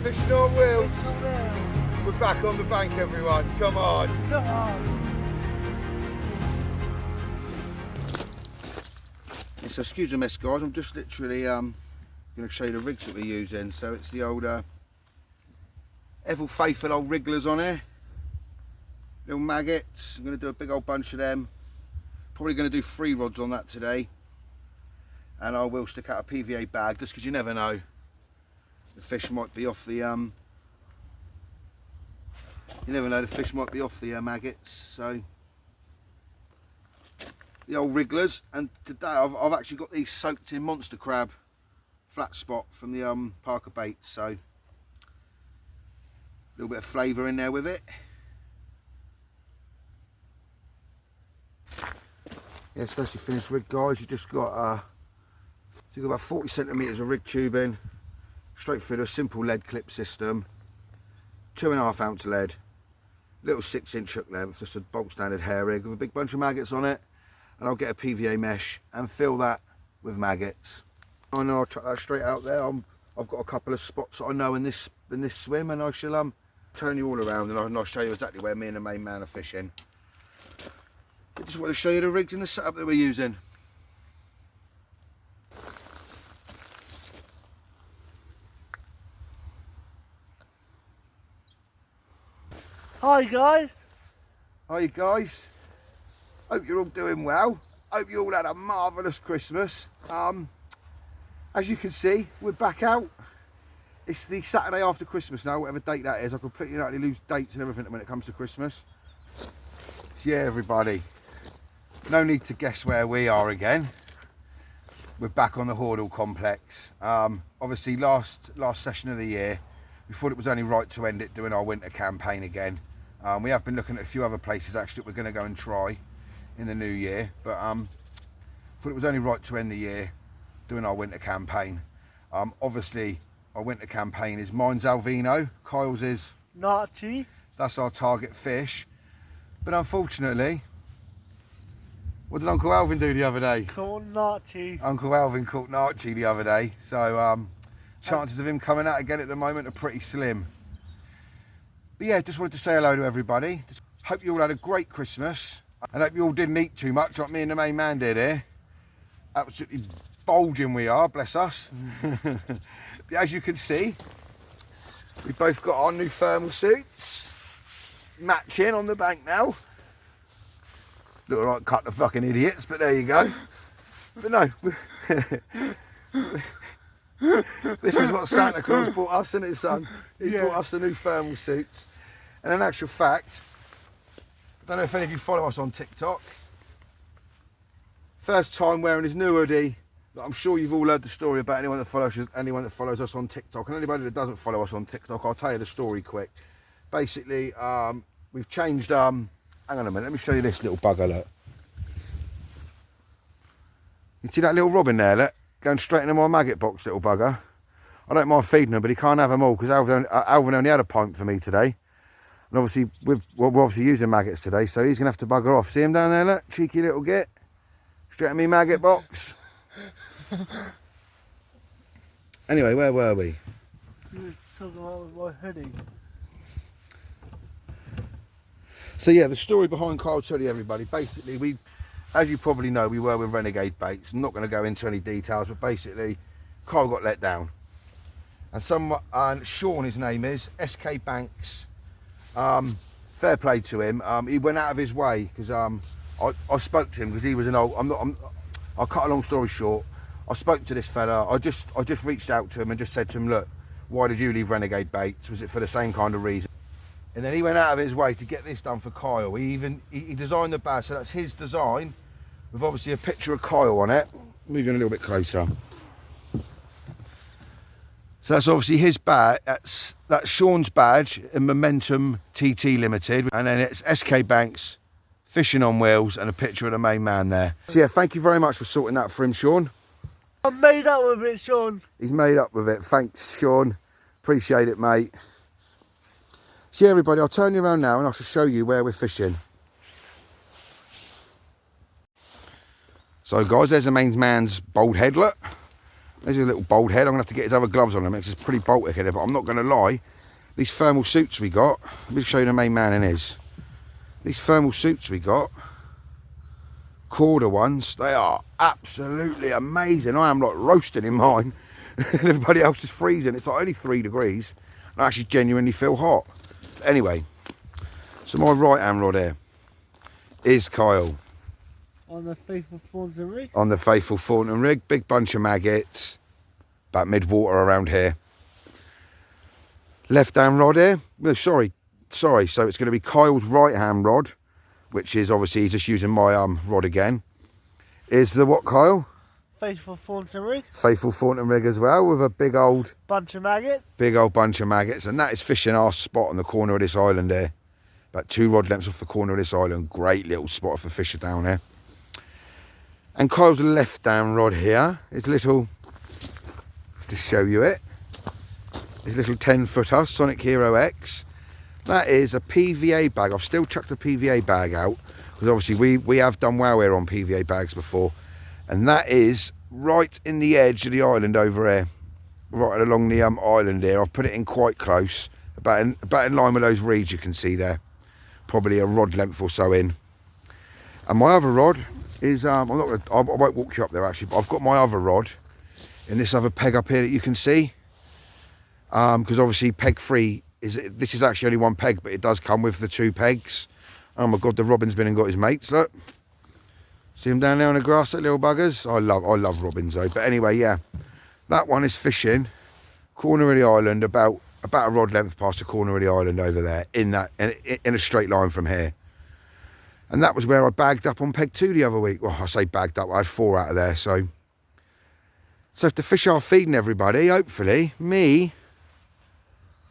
Fishing on wheels. We're back on the bank, everyone. Come on. Come on. So excuse the mess, guys. I'm just literally going to show you the rigs that we're using. So it's the old ever faithful old wrigglers on here. Little maggots. I'm going to do a big old bunch of them. Probably going to do 3 rods on that today. And I will stick out a PVA bag just because you never know. The fish might be off the you never know, the fish might be off the maggots. So the old wrigglers, and today I've actually got these soaked in monster crab flat spot from the Parker baits, so a little bit of flavour in there with it. Yeah, so that's your finished rig, guys. You just got you've got about 40 centimetres of rig tubing straight through a simple lead clip system, 2.5 ounce lead, little 6-inch hook length, just a bolt standard hair rig with a big bunch of maggots on it. And I'll get a PVA mesh and fill that with maggots. I know I'll chuck that straight out there. I've got a couple of spots that I know in this swim, and I shall turn you all around and I'll show you exactly where me and the main man are fishing. I just want to show you the rigs and the setup that we're using. Hi guys. Hi guys. Hope you're all doing well. Hope you all had a marvellous Christmas. As you can see, we're back out. It's the Saturday after Christmas now, whatever date that is. I completely and utterly lose dates and everything when it comes to Christmas. So yeah, everybody, no need to guess where we are again. We're back on the Hordle complex. Obviously, last session of the year, we thought it was only right to end it doing our winter campaign again. We have been looking at a few other places actually that we're going to go and try in the new year, but thought it was only right to end the year doing our winter campaign. Obviously our winter campaign is mine's Alvino, Kyle's is Nachi. That's our target fish, but unfortunately, what did Uncle Alvin do the other day? Caught Nachi. Uncle Alvin caught Nachi the other day, so chances of him coming out again at the moment are pretty slim. But yeah, just wanted to say hello to everybody. Just hope you all had a great Christmas. And hope you all didn't eat too much like me and the main man did here. Absolutely bulging we are, bless us. As you can see, we've both got our new thermal suits matching on the bank now. Look like cut the fucking idiots, but there you go. But no, this is what Santa Claus bought us, isn't it, son? He bought us the new thermal suits. And in actual fact, I don't know if any of you follow us on TikTok. First time wearing his new hoodie. I'm sure you've all heard the story about anyone that follows us on TikTok, and anybody that doesn't follow us on TikTok, I'll tell you the story quick. Basically, we've changed. Hang on a minute, let me show you this little bugger. Look, you see that little robin there? Look, going straight into my maggot box, little bugger. I don't mind feeding him, but he can't have them all because Alvin only had a pint for me today. And obviously, we're obviously using maggots today, so he's going to have to bugger off. See him down there, look? Cheeky little git. Straight in me maggot box. Anyway, where were we? You were talking about my hoodie. So yeah, the story behind Kyle's hoodie, everybody. Basically, as you probably know, we were with Renegade Baits. I'm not going to go into any details, but basically, Kyle got let down. And Sean, his name is, SK Banks. Fair play to him. He went out of his way because I spoke to him because he was an old. I'll cut a long story short. I spoke to this fella. I just reached out to him and just said to him, look, why did you leave Renegade Baits? Was it for the same kind of reason? And then he went out of his way to get this done for Kyle. He designed the badge, so that's his design with obviously a picture of Kyle on it. Move in a little bit closer. So that's obviously his badge. That's Sean's badge in Momentum TT Limited, and then it's SK Banks, Fishing on Wheels, and a picture of the main man there. So yeah, thank you very much for sorting that for him, Sean. I'm made up with it, Sean. He's made up with it. Thanks, Sean. Appreciate it, mate. So yeah, everybody, I'll turn you around now and I shall show you where we're fishing. So guys, there's the main man's bold headlet. There's a little bold head. I'm going to have to get his other gloves on him because it's pretty bolty here, but I'm not going to lie. These thermal suits we got, let me show you the main man in his. These thermal suits we got, quarter ones, they are absolutely amazing. I am like roasting in mine and everybody else is freezing. It's like only 3 degrees. I actually genuinely feel hot. Anyway, so my right hand rod here is Kyle. On the faithful Thornton rig. On the faithful Thornton rig, big bunch of maggots, about mid-water around here. Left hand rod here, no, sorry, so it's going to be Kyle's right hand rod, which is obviously he's just using my rod again. Is the what, Kyle? Faithful Thornton rig. Faithful Thornton rig as well, with a big old bunch of maggots. Big old bunch of maggots, and that is fishing our spot on the corner of this island here. About 2 rod lengths off the corner of this island. Great little spot for fisher down here. And Kyle's left down rod here is little, just to show you it, his little 10-footer Sonic Hero X. That is a PVA bag. I've still chucked the PVA bag out because obviously we have done wow here on PVA bags before, and that is right in the edge of the island over here, right along the island here. I've put it in quite close, about in line with those reeds you can see there, probably a rod length or so in. And my other rod is I won't walk you up there actually, but I've got my other rod in this other peg up here that you can see, because obviously peg 3 this is actually only 1 peg, but it does come with the 2 pegs. Oh my god, the robin's been and got his mates, look, see him down there on the grass, that little buggers. I love robins though. But anyway, yeah, that one is fishing corner of the island, about a rod length past the corner of the island over there, in a straight line from here. And that was where I bagged up on peg 2 the other week. Well, I say bagged up, I had 4 out of there. So if the fish are feeding everybody, hopefully, me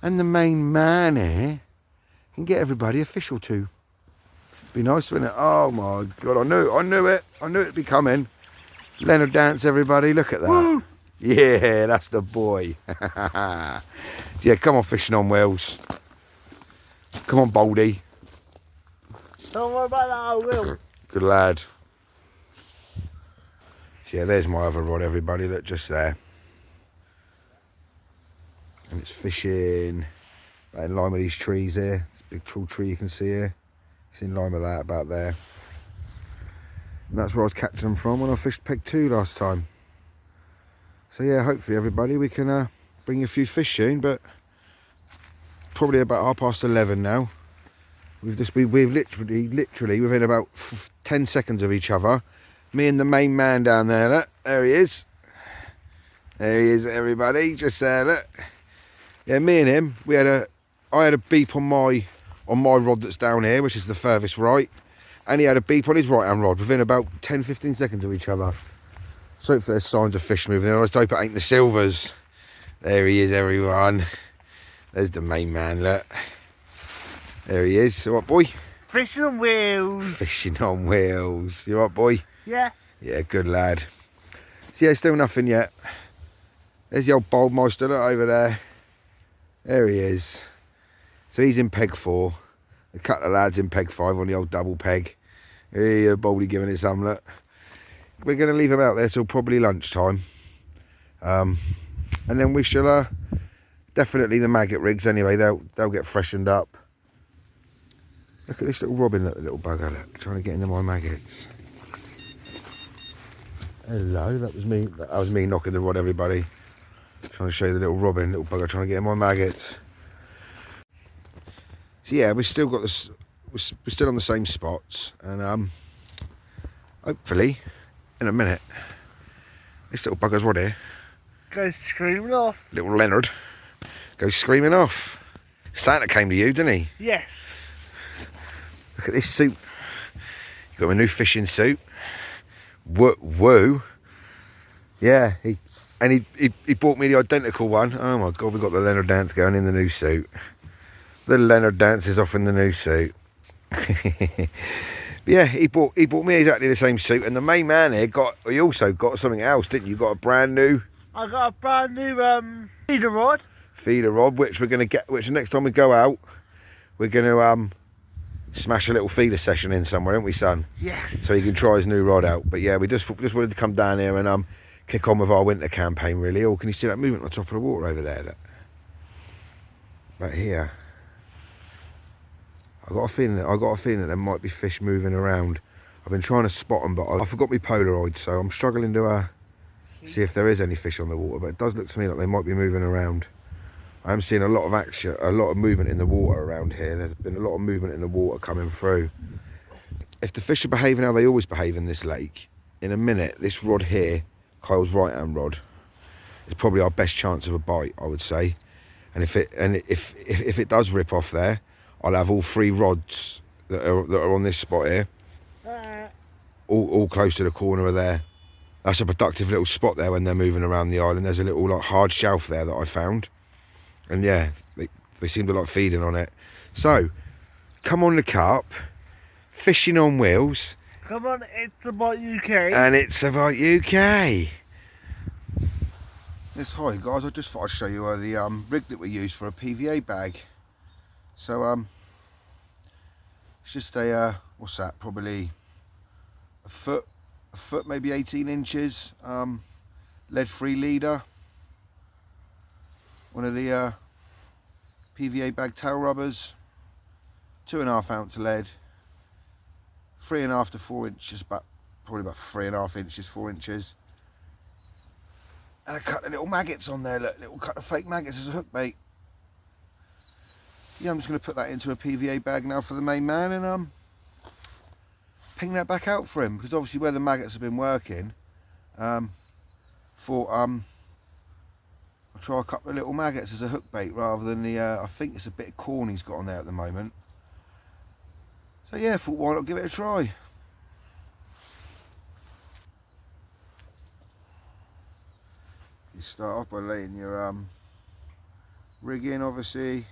and the main man here can get everybody a fish or 2. Be nice, wouldn't it? Oh my God, I knew it. I knew it'd be coming. Leonard Dance, everybody, look at that. Woo! Yeah, that's the boy. Yeah, come on, fishing on wheels. Come on, Baldy. Don't worry about that, I will. Good lad. So yeah, there's my other rod, everybody. Look, just there. And it's fishing right in line with these trees here. It's a big tall tree you can see here. It's in line with that, about there. And that's where I was catching them from when I fished peg 2 last time. So yeah, hopefully everybody, we can bring you a few fish soon, but probably about 11:30 now. We've literally within about 10 seconds of each other. Me and the main man down there, look, there he is. There he is, everybody, just there, look. Yeah, me and him, I had a beep on my rod that's down here, which is the furthest right, and he had a beep on his right hand rod within about 10-15 seconds of each other. So hopefully there's signs of fish moving there. I just hope it ain't the silvers. There he is, everyone. There's the main man, look. There he is. You all right, boy? Fishing on wheels. Fishing on wheels. You all right, boy? Yeah. Yeah, good lad. So yeah, still nothing yet. There's the old Boldmeister, look over there. There he is. So he's in peg 4. A couple of lads in peg 5 on the old double peg. Here, Baldy giving it some, look. We're going to leave him out there till probably lunchtime. And then we shall, definitely the maggot rigs anyway, they'll get freshened up. Look at this little robin, little bugger, look, trying to get into my maggots. Hello, that was me knocking the rod, everybody. Trying to show you the little robin, little bugger trying to get in my maggots. So yeah, we've still got this, we're still on the same spots, and hopefully in a minute this little bugger's rod here Goes screaming off. Little Leonard goes screaming off. Santa came to you, didn't he? Yes. Look at this suit. You got my new fishing suit. Woo. Yeah, he bought me the identical one. Oh my God, we got the Leonard Dance going in the new suit. The Leonard Dance is off in the new suit. Yeah, he bought me exactly the same suit, and the main man here he also got something else, didn't you? Got a brand new. I got a brand new feeder rod. Feeder rod, which we're gonna get. Which the next time we go out, we're gonna smash a little feeder session in somewhere, aren't we, son? Yes. So he can try his new rod out. But yeah, we just wanted to come down here and kick on with our winter campaign really. Or can you see that movement on top of the water over there? Look. But here, I got a feeling that there might be fish moving around. I've been trying to spot them, but I forgot my Polaroid, so I'm struggling to see if there is any fish on the water. But it does look to me like they might be moving around. I am seeing a lot of action, a lot of movement in the water around here. There's been a lot of movement in the water coming through. If the fish are behaving how they always behave in this lake, in a minute, this rod here, Kyle's right-hand rod, is probably our best chance of a bite, I would say. And if it does rip off there, I'll have all 3 rods that are on this spot here, all close to the corner of there. That's a productive little spot there when they're moving around the island. There's a little like hard shelf there that I found, and yeah, they seem to like feeding on it. So, come on the carp, fishing on wheels. Come on, it's about UK. And it's about UK. Yes, hi guys, I just thought I'd show you the rig that we use for a PVA bag. So it's just a what's that, probably a foot maybe 18 inches, lead-free leader, one of the PVA bag tail rubbers, 2.5 ounce lead, 3.5 to 4 inches, probably about 3.5 inches, 4 inches, and a couple of little maggots on there, look, little couple of fake maggots as a hook bait. Yeah, I'm just going to put that into a PVA bag now for the main man, and ping that back out for him, because obviously where the maggots have been working, I'll try a couple of little maggots as a hook bait rather than the I think it's a bit of corn he's got on there at the moment. So yeah, thought why not give it a try. You start off by laying your rig in, obviously.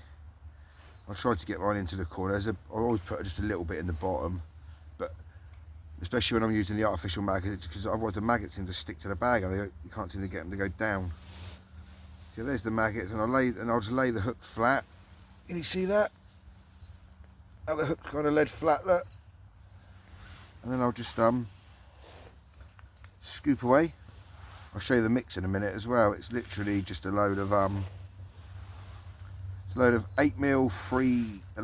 I tried to get mine into the corner. I always put just a little bit in the bottom, but especially when I'm using the artificial maggots, because otherwise the maggots seem to stick to the bag and you can't seem to get them to go down. So there's the maggots, and I'll just lay the hook flat. Can you see that? How the hook's kind of laid flat, look. And then I'll just scoop away. I'll show you the mix in a minute as well. It's literally just a load of 8mm a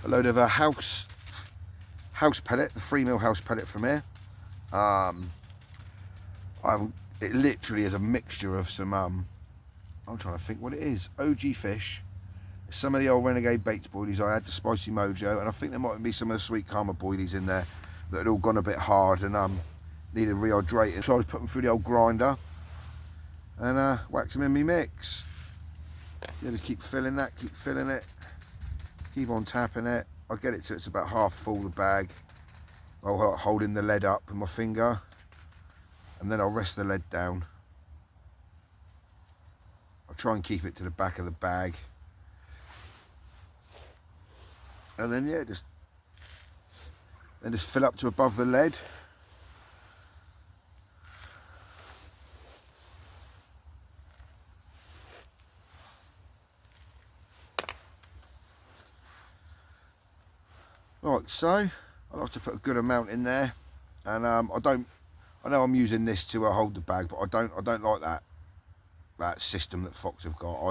load of a house pellet, the 3mm house pellet from here. It literally is a mixture of some I'm trying to think what it is. OG fish, some of the old Renegade Baits boilies I had, the Spicy Mojo, and I think there might be some of the Sweet Karma boilies in there that had all gone a bit hard and needed rehydrating. So I just put them through the old grinder and wax them in my mix. Yeah, just keep filling that, keep filling it, keep on tapping it. I'll get it to it's about half full, the bag. I'll holding the lead up with my finger, and then I'll rest the lead down. I'll try and keep it to the back of the bag. And then yeah, just fill up to above the lead. Right, so I like to put a good amount in there, and I know I'm using this to hold the bag, but I don't like that system that Fox have got.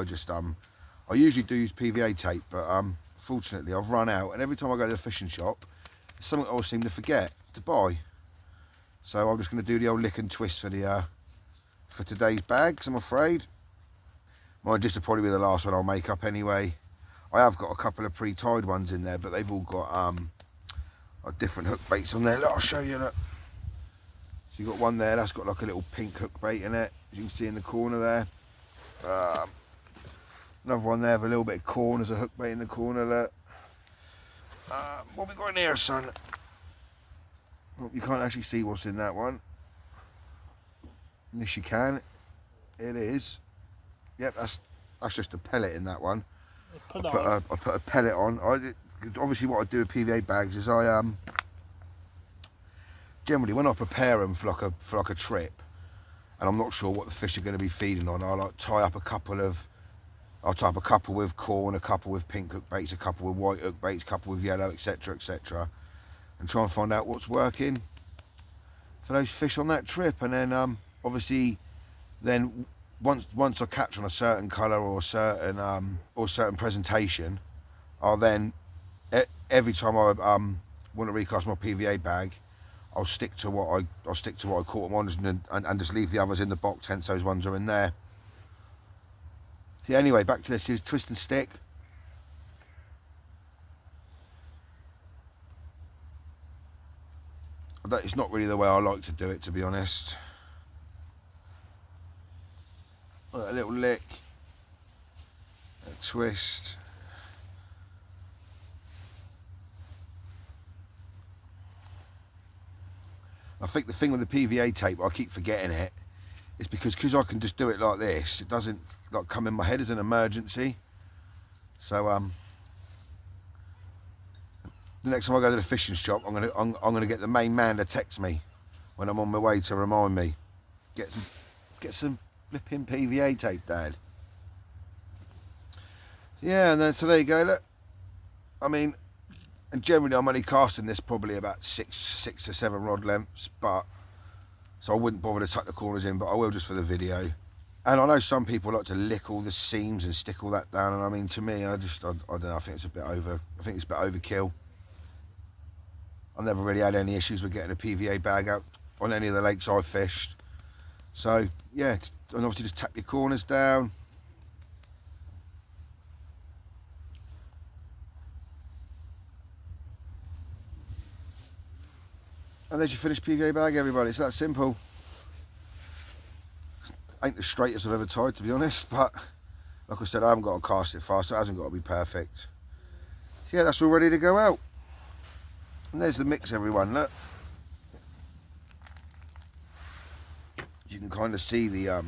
I usually do use PVA tape, but fortunately I've run out, and every time I go to the fishing shop, it's something I always seem to forget to buy. So I'm just going to do the old lick and twist for today's bags, I'm afraid. Mine just will probably be the last one I'll make up anyway. I have got a couple of pre-tied ones in there, but they've all got different hook baits on there. Look, I'll show you that. So you've got one there that's got like a little pink hook bait in it, as you can see in the corner there. Another one there with a little bit of corn as a hook bait in the corner. Look. What have we got in here, son? Oh, you can't actually see what's in that one. Yes, you can. It is. Yep, that's just a pellet in that one. I put a pellet on. Obviously what I do with PVA bags is I generally when I prepare them for like a trip, and I'm not sure what the fish are going to be feeding on, I'll like tie up a couple with corn, a couple with pink hook baits, a couple with white hook baits, a couple with yellow, etc, etc, and try and find out what's working. for those fish on that trip. And then obviously then once I catch on a certain colour or certain presentation, I'll then every time I want to recast my PVA bag, I'll stick to what I caught them on and just leave the others in the box, hence those ones are in there. Yeah, anyway, back to this. Use twist and stick. It's not really the way I like to do it, to be honest. A little lick, a twist. I think the thing with the PVA tape, I keep forgetting it, is because I can just do it like this. It doesn't like come in my head as an emergency. So the next time I go to the fishing shop, I'm gonna get the main man to text me when I'm on my way to remind me. Get some flipping PVA tape, Dad. Yeah, and then so there you go. Look, I mean, and generally I'm only casting this probably about six to seven rod lengths, but so I wouldn't bother to tuck the corners in, but I will just for the video. And I know some people like to lick all the seams and stick all that down, and I mean, to me, I don't know. I think it's a bit overkill. I've never really had any issues with getting a PVA bag out on any of the lakes I've fished. So yeah, and obviously just tap your corners down. And there's your finished PVA bag, everybody. It's that simple. Ain't the straightest I've ever tried, to be honest, but like I said, I haven't got to cast it fast, so it hasn't got to be perfect. So yeah, that's all ready to go out. And there's the mix, everyone, look. You can kind of see the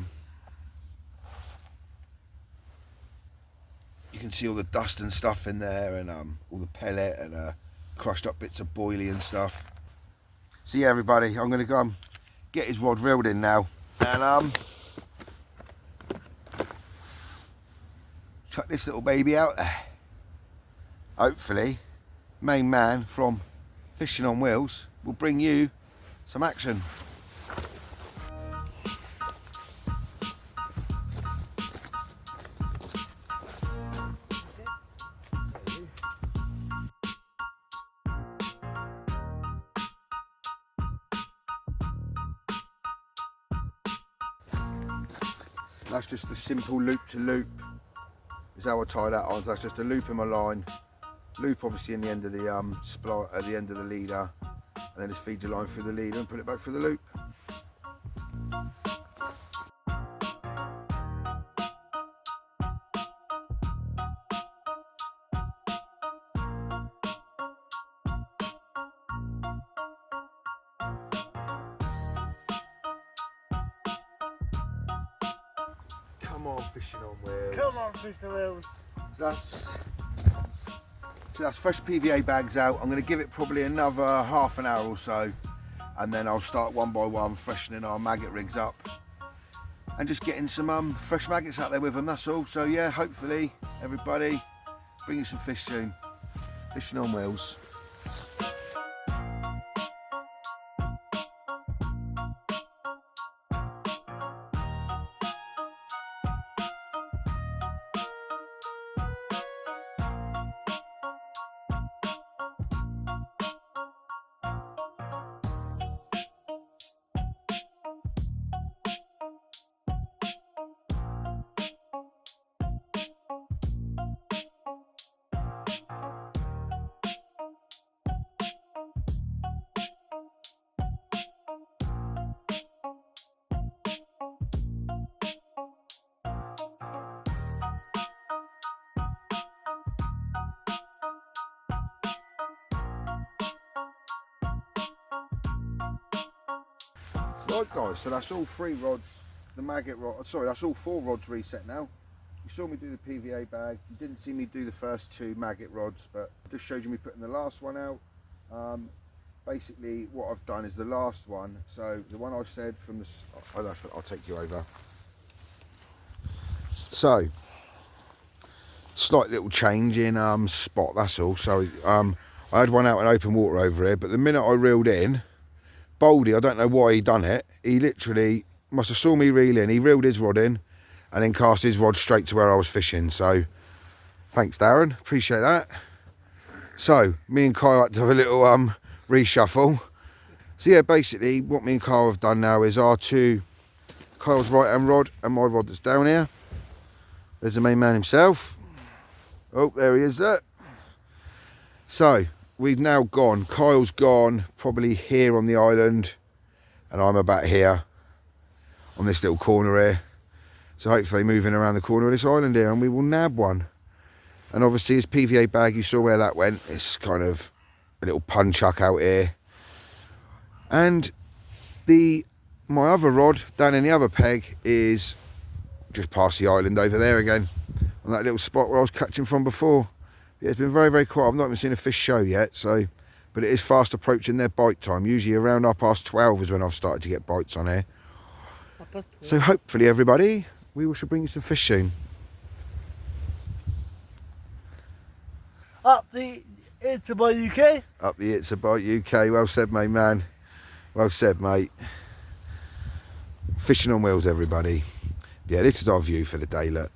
you can see all the dust and stuff in there, and all the pellet and crushed up bits of boilie and stuff. So yeah, everybody, I'm gonna go get his rod reeled in now, and chuck this little baby out there. Hopefully, main man from Fishing on Wheels will bring you some action. That's just the simple loop to loop is how I tie that on. So that's just a loop in my line, loop obviously in the end of the splice at the end of the leader, and then just feed your line through the leader and put it back through the loop. Come on, Fishing on Wheels. Come on, Fishing on Wheels. That's fresh PVA bags out. I'm going to give it probably another half an hour or so, and then I'll start one by one freshening our maggot rigs up and just getting some fresh maggots out there with them, that's all. So yeah, hopefully everybody bring you some fish soon. Fishing on Wheels. Right guys, so that's all 3 rods, the maggot rod, sorry, that's all 4 rods reset now. You saw me do the PVA bag, you didn't see me do the first 2 maggot rods, but I just showed you me putting the last one out. Basically what I've done is the last one, so the one I said from the, I'll take you over. So, slight little change in spot, that's all. So I had one out in open water over here, but the minute I reeled in, Baldy, I don't know why he done it. He literally must have saw me reel in. He reeled his rod in and then cast his rod straight to where I was fishing. So thanks, Darren. Appreciate that. So me and Kyle had to have a little reshuffle. So yeah, basically what me and Kyle have done now is Kyle's right hand rod and my rod that's down here. There's the main man himself. Oh, there he is there. So we've now gone, Kyle's gone probably here on the island and I'm about here on this little corner here. So hopefully moving around the corner of this island here and we will nab one. And obviously his PVA bag, you saw where that went. It's kind of a little pun chuck out here. And my other rod down in the other peg is just past the island over there again. On that little spot where I was catching from before. Yeah, it's been very, very quiet. I've not even seen a fish show yet, so but it is fast approaching their bite time. Usually around 12:30 is when I've started to get bites on here. So hopefully everybody, we should bring you some fish soon. Up the It's About UK. Up the It's About UK. Well said, mate, man. Well said, mate. Fishing on wheels, everybody. Yeah, this is our view for the day, look.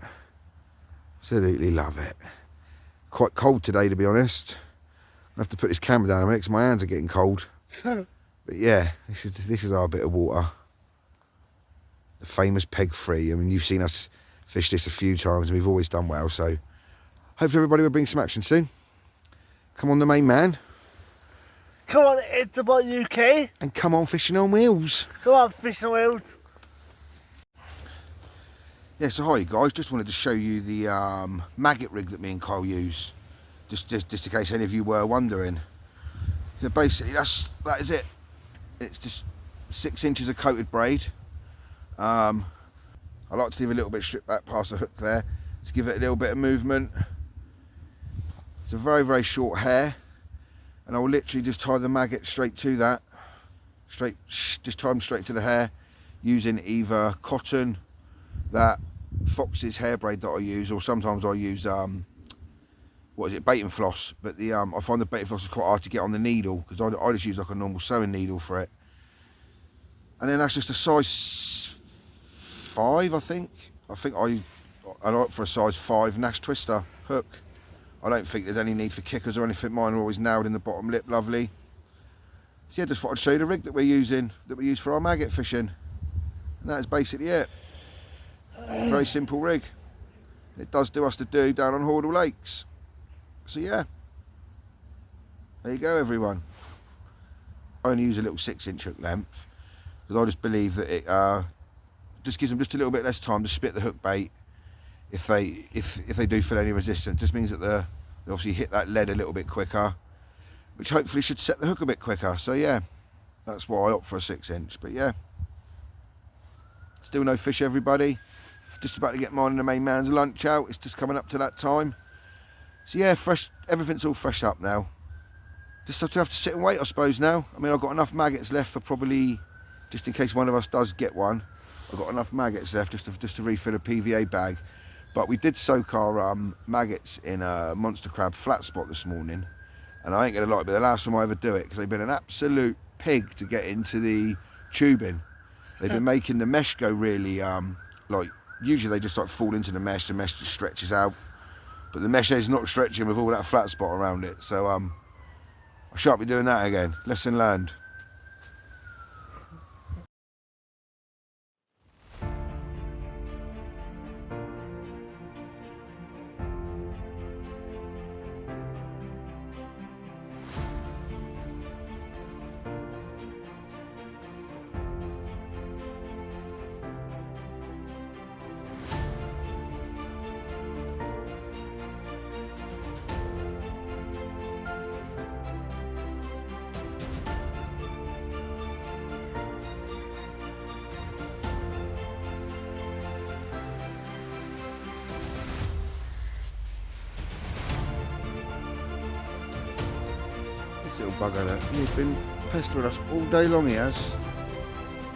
Absolutely love it. Quite cold today, to be honest. I have to put this camera down a minute because my hands are getting cold. But yeah, this is our bit of water. The famous peg free. I mean, you've seen us fish this a few times and we've always done well, so hopefully everybody will bring some action soon. Come on, the main man. Come on, It's About UK. And come on, fishing on wheels. Come on, fishing wheels. Yeah, so hi guys, just wanted to show you the maggot rig that me and Kyle use. Just in case any of you were wondering. So basically that is it. It's just 6 inches of coated braid. I like to leave a little bit stripped back past the hook there to give it a little bit of movement. It's a very, very short hair, and I will literally just tie the maggot straight to that. Just tie them straight to the hair using either cotton, that Fox's hair braid that I use, or sometimes I use bait and floss. But I find the bait and floss is quite hard to get on the needle because I just use like a normal sewing needle for it. And then that's just a size 5, I think. I like for a size 5 Nash twister hook. I don't think there's any need for kickers or anything. Mine are always nailed in the bottom lip, lovely. So yeah, just thought I'd show you the rig that we're using, that we use for our maggot fishing. And that is basically it. Very simple rig. It does do us to do down on Hordle Lakes. So yeah, there you go, everyone. I only use a little 6-inch hook length because I just believe that it just gives them just a little bit less time to spit the hook bait. If they do feel any resistance, just means that they obviously hit that lead a little bit quicker, which hopefully should set the hook a bit quicker. So yeah, that's why I opt for a 6-inch. But yeah, still no fish, everybody. Just about to get mine and the main man's lunch out. It's just coming up to that time. So yeah, fresh. Everything's all fresh up now. Just have to sit and wait, I suppose, now. I mean, I've got enough maggots left for probably, just in case one of us does get one, I've got enough maggots left just to refill a PVA bag. But we did soak our maggots in a monster crab flat spot this morning. And I ain't going to lie, but the last time I ever do it, because they've been an absolute pig to get into the tubing. They've been making the mesh go really, usually they just like fall into the mesh just stretches out. But the mesh is not stretching with all that flat spot around it. So I shan't be doing that again. Lesson learned. Little bugger that. He's been pestering us all day long, he has.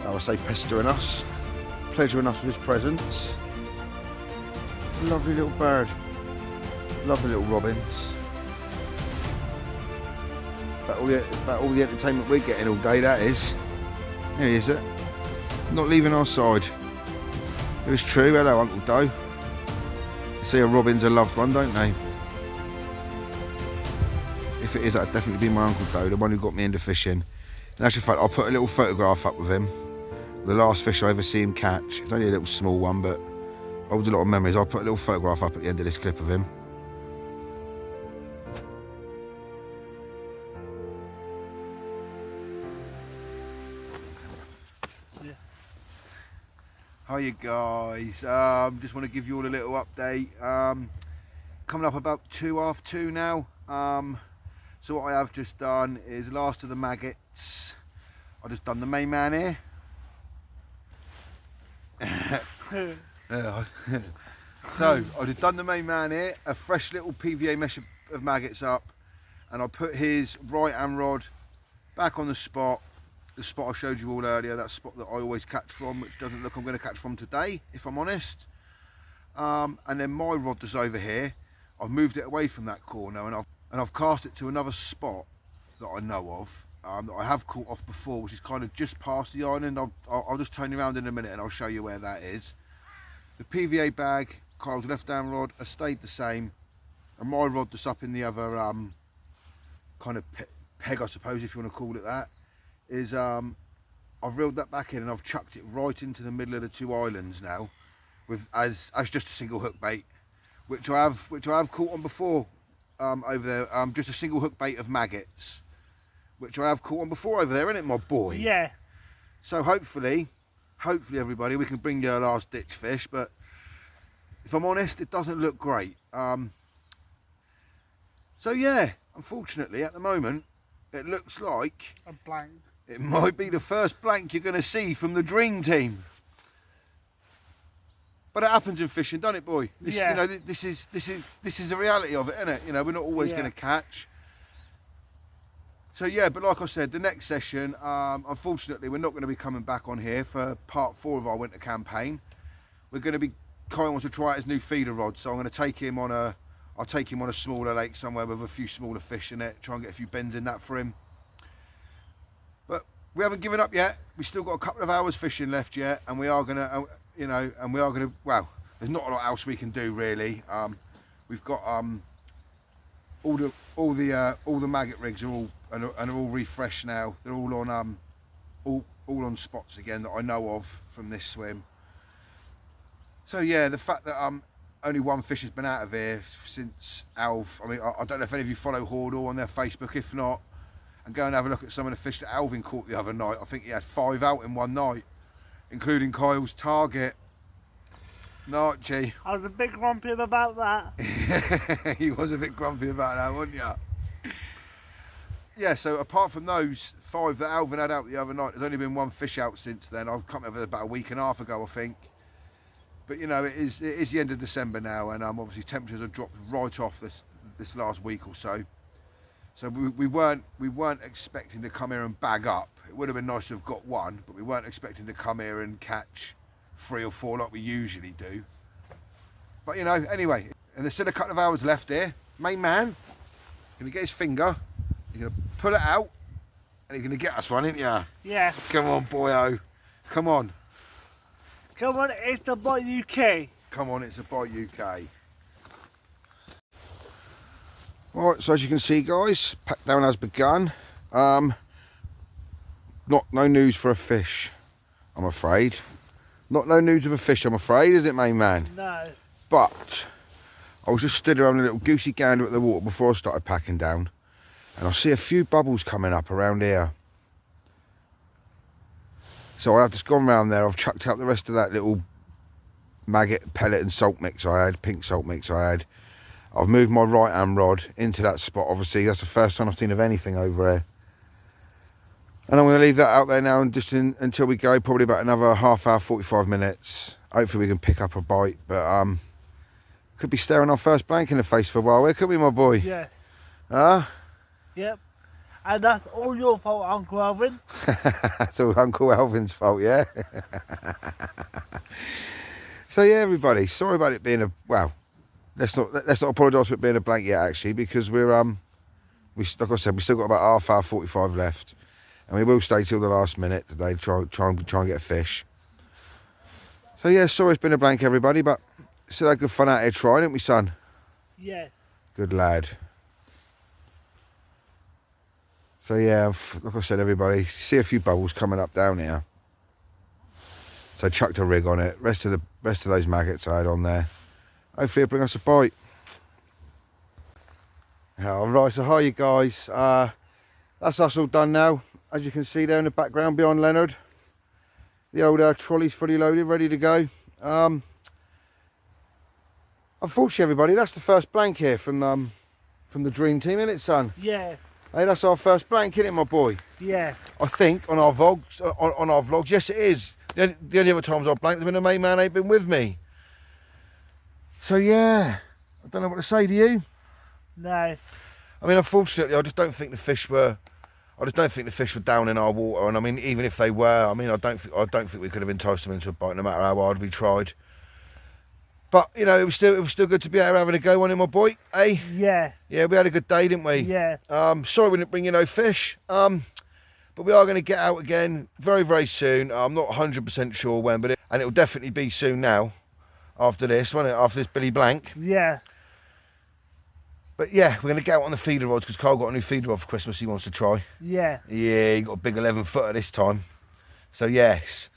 I say pestering us, pleasuring us with his presence. Lovely little bird. Lovely little robins. About all the entertainment we're getting all day, that is. There he is, it. Not leaving our side. It was true. Hello, Uncle Doe. They say a robin's a loved one, don't they? If it is, that'd definitely be my Uncle Doe, the one who got me into fishing. In actual fact, I'll put a little photograph up with him. The last fish I ever see him catch. It's only a little small one, but holds a lot of memories. I'll put a little photograph up at the end of this clip of him. Hi you guys, just want to give you all a little update. Coming up about 2:30 now. So what I have just done is last of the maggots. I just done the main man here. So I just done the main man here, a fresh little PVA mesh of maggots up, and I put his right hand rod back on the spot I showed you all earlier, that spot that I always catch from, which doesn't look I'm going to catch from today, if I'm honest. And then my rod that's over here, I've moved it away from that corner, and I've cast it to another spot that I know of, that I have caught off before, which is kind of just past the island. I'll just turn you around in a minute and I'll show you where that is. The PVA bag, Kyle's left hand rod, has stayed the same, and my rod that's up in the other kind of peg, I suppose, if you want to call it that, is I've reeled that back in and I've chucked it right into the middle of the two islands now, with as just a single hook bait, which I have caught on before over there. Just a single hook bait of maggots, which I have caught on before over there, isn't it, my boy? Yeah. So hopefully everybody, we can bring you a last ditch fish, but if I'm honest, it doesn't look great. So yeah, unfortunately at the moment it looks like A blank. it might be the first blank you're going to see from the dream team. But it happens in fishing, doesn't it, boy? Yeah. You know, this is the reality of it, isn't it? You know, we're not always going to catch. So yeah, but like I said, the next session, unfortunately, we're not going to be coming back on here for part 4 of our winter campaign. We're going to be Kyle wants to try out his new feeder rod, so I'm going to take him on I'll take him on a smaller lake somewhere with a few smaller fish in it, try and get a few bends in that for him. But we haven't given up yet. We've still got a couple of hours fishing left yet, and we are gonna, well, there's not a lot else we can do really. We've got all the maggot rigs are all refreshed now. They're all on all on spots again that I know of from this swim. So yeah, the fact that only one fish has been out of here since Alv. I mean, I don't know if any of you follow Hordle on their Facebook. If not, and go and have a look at some of the fish that Alvin caught the other night. I think he had 5 out in one night, including Kyle's target. No, Archie. I was a bit grumpy about that. He was a bit grumpy about that, wasn't you? Yeah, so apart from those 5 that Alvin had out the other night, there's only been one fish out since then. I can't remember, about a week and a half ago, I think. But you know, it is the end of December now, and obviously temperatures have dropped right off this last week or so. So we weren't expecting to come here and bag up. It would have been nice to have got one, but we weren't expecting to come here and catch 3 or 4 like we usually do. But you know, anyway, and there's still a couple of hours left here. Main man, gonna get his finger, he's gonna pull it out, and he's gonna get us one, ain't ya? Yeah. Come on, boyo. Come on. Come on, it's the Bite UK. Come on, it's a Bite UK. Right, so as you can see, guys, pack down has begun. No news for a fish, I'm afraid. No news of a fish, I'm afraid, is it, main man? No. But I was just stood around a little goosey gander at the water before I started packing down, and I see a few bubbles coming up around here. So I've just gone round there. I've chucked out the rest of that little maggot pellet and salt mix I had, pink salt mix I had. I've moved my right hand rod into that spot. Obviously, that's the first time I've seen of anything over there. And I'm going to leave that out there now and just until we go, probably about another half hour, 45 minutes. Hopefully we can pick up a bite, but could be staring our first blank in the face for a while. Where could we, my boy? Yes. Huh? Yep. And that's all your fault, Uncle Alvin. It's all Uncle Alvin's fault, yeah? So yeah, everybody, sorry about it being a, well, let's not apologise for it being a blank yet, actually, because we're like I said, we still got about half hour 45 left, and we will stay till the last minute today to try and get a fish. So yeah, sorry it's been a blank, everybody, but still had good fun out here trying, didn't we, son? Yes. Good lad. So yeah, like I said, everybody, see a few bubbles coming up down here. So chucked a rig on it. Rest of those maggots I had on there. Hopefully it'll bring us a bite. Alright, so hi you guys. That's us all done now. As you can see there in the background behind Leonard. The old trolley's fully loaded, ready to go. Unfortunately, everybody, that's the first blank here from the dream team, isn't it, son? Yeah. Hey, that's our first blank, isn't it, my boy? Yeah. I think on our vlogs, on our vlogs, yes, it is. The only other times I've blanked has when the main man ain't been with me. So yeah, I don't know what to say to you. No. I mean, unfortunately, I just don't think the fish were down in our water. And I mean, even if they were, I mean, I don't think we could have enticed them into a bite, no matter how hard we tried. But you know, it was still good to be out here having a go on it, my boy. Eh? Yeah. Yeah, we had a good day, didn't we? Yeah. Sorry we didn't bring you no fish. But we are going to get out again very, very soon. I'm not 100% sure when, but it'll definitely be soon now. After this, won't it? After this Billy Blank. Yeah. But yeah, we're going to get out on the feeder rods because Carl got a new feeder rod for Christmas he wants to try. Yeah. Yeah, he got a big 11-footer this time. So yes,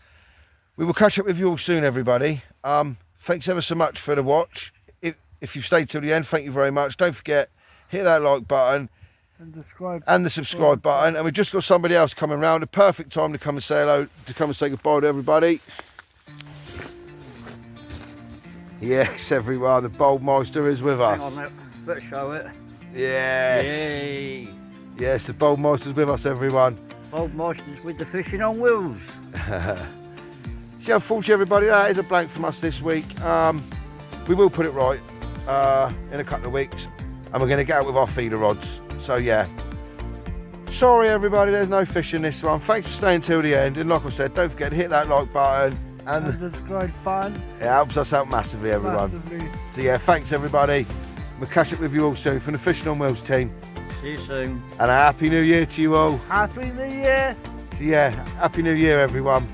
we will catch up with you all soon, everybody. Thanks ever so much for the watch. If you've stayed till the end, thank you very much. Don't forget, hit that like button. And subscribe. And the subscribe button. And we've just got somebody else coming round. A perfect time to come and say hello, to come and say goodbye to everybody. Yes, everyone, the Bold Meister is with us. Hang on, let's show it. Yes. Yay. Yes, the Bold Meister's with us, everyone. Bold Meister's with the fishing on wheels. See, unfortunately, everybody, that is a blank from us this week. We will put it right in a couple of weeks. And we're going to get out with our feeder rods. So, yeah. Sorry, everybody, there's no fish in this one. Thanks for staying till the end. And like I said, don't forget to hit that like button. And the subscribe button. It helps us out massively, everyone. Massively. So, yeah, thanks, everybody. We'll catch up with you all soon from the Fishing on Wheels team. See you soon. And a Happy New Year to you all. Happy New Year. So, yeah, Happy New Year, everyone.